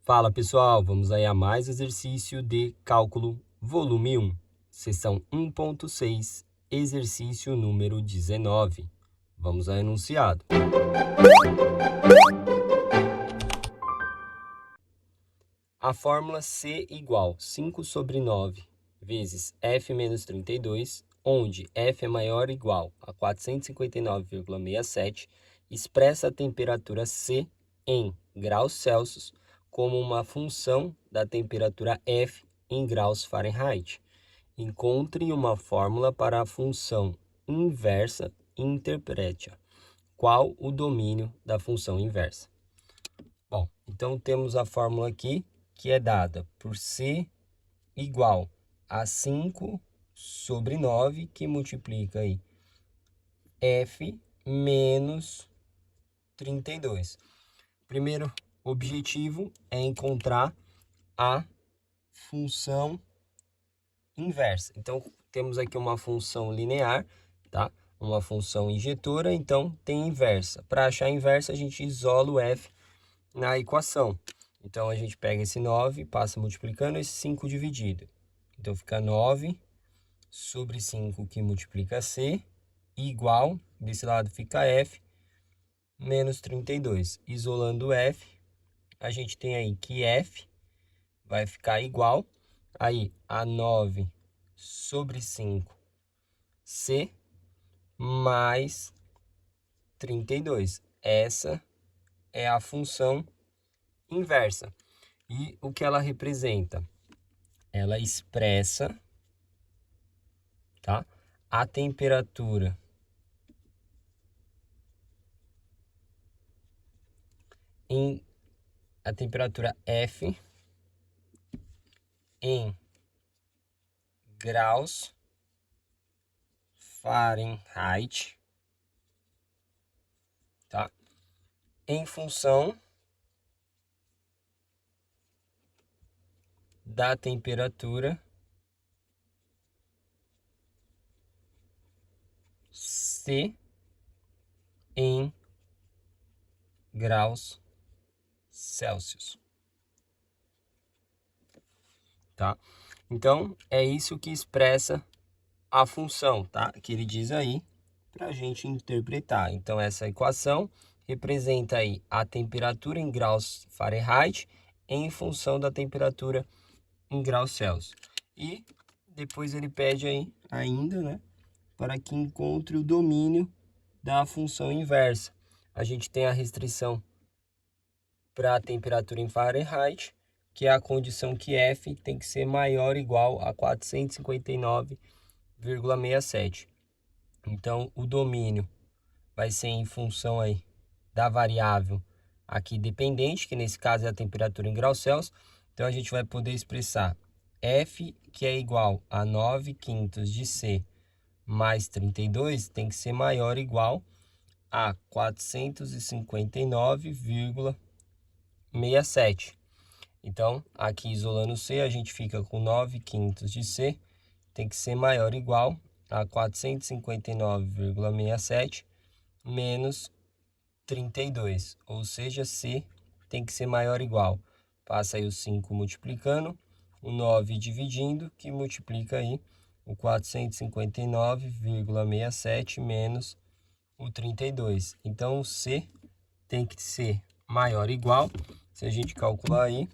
Fala pessoal, vamos aí a mais exercício de cálculo volume 1, seção 1.6, exercício número 19. Vamos ao enunciado. A fórmula C igual 5 sobre 9 vezes F menos 32, onde F é maior ou igual a 459,67, expressa a temperatura C em graus Celsius como uma função da temperatura F em graus Fahrenheit. Encontre uma fórmula para a função inversa e interprete-a. Qual o domínio da função inversa? Bom, então temos a fórmula aqui, que é dada por C igual a 5 sobre 9, que multiplica aí F menos 32. Primeiro objetivo é encontrar a função inversa. Então, temos aqui uma função linear, tá? Uma função injetora, então tem inversa. Para achar a inversa, a gente isola o F na equação. Então, a gente pega esse 9, passa multiplicando esse 5 dividido. Então, fica 9 sobre 5 que multiplica C, igual, desse lado fica F, menos 32. Isolando o F, a gente tem aí que F vai ficar igual aí a 9 sobre 5 C mais 32. Essa é a função inversa. E o que ela representa? Ela expressa, tá, a temperatura F em graus Fahrenheit, tá? Em função da temperatura C em graus Celsius, tá? Então, é isso que expressa a função, tá? Que ele diz aí para a gente interpretar. Então, essa equação representa aí a temperatura em graus Fahrenheit em função da temperatura em graus Celsius. E depois ele pede aí ainda, né, para que encontre o domínio da função inversa. A gente tem a restrição para a temperatura em Fahrenheit, que é a condição que F tem que ser maior ou igual a 459,67. Então, o domínio vai ser em função aí da variável aqui dependente, que nesse caso é a temperatura em graus Celsius. Então, a gente vai poder expressar F, que é igual a 9/5 de C mais 32, tem que ser maior ou igual a 459,67. Então, aqui isolando C, a gente fica com 9/5 de C, tem que ser maior ou igual a 459,67 menos 32, ou seja, C tem que ser maior ou igual. Passa aí o 5 multiplicando, o 9 dividindo, que multiplica aí o 459,67 menos o 32. Então, o C tem que ser maior ou igual, se a gente calcular aí,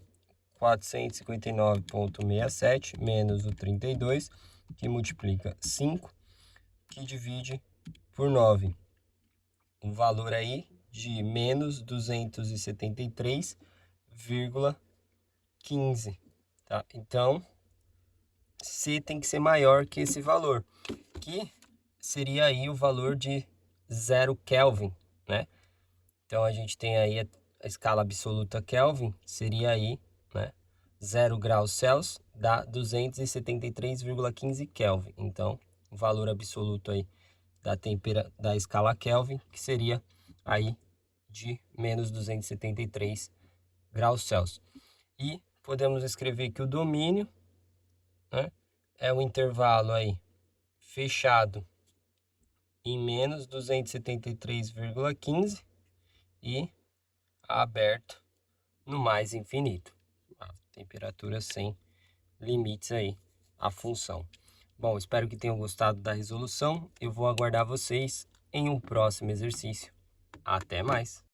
459,67 menos o 32, que multiplica 5, que divide por 9. O valor aí de menos 273,15, tá? Então, C tem que ser maior que esse valor, que seria aí o valor de 0 Kelvin, né? Então, a gente tem aí a escala absoluta Kelvin, seria aí, né, 0 graus Celsius dá 273,15 Kelvin. Então, o valor absoluto aí da escala Kelvin, que seria aí de menos 273 graus Celsius. E podemos escrever que o domínio, né, é um intervalo aí fechado em menos 273,15 e aberto no mais infinito. temperatura sem limites aí a função. Bom, espero que tenham gostado da resolução. Eu vou aguardar vocês em um próximo exercício. Até mais!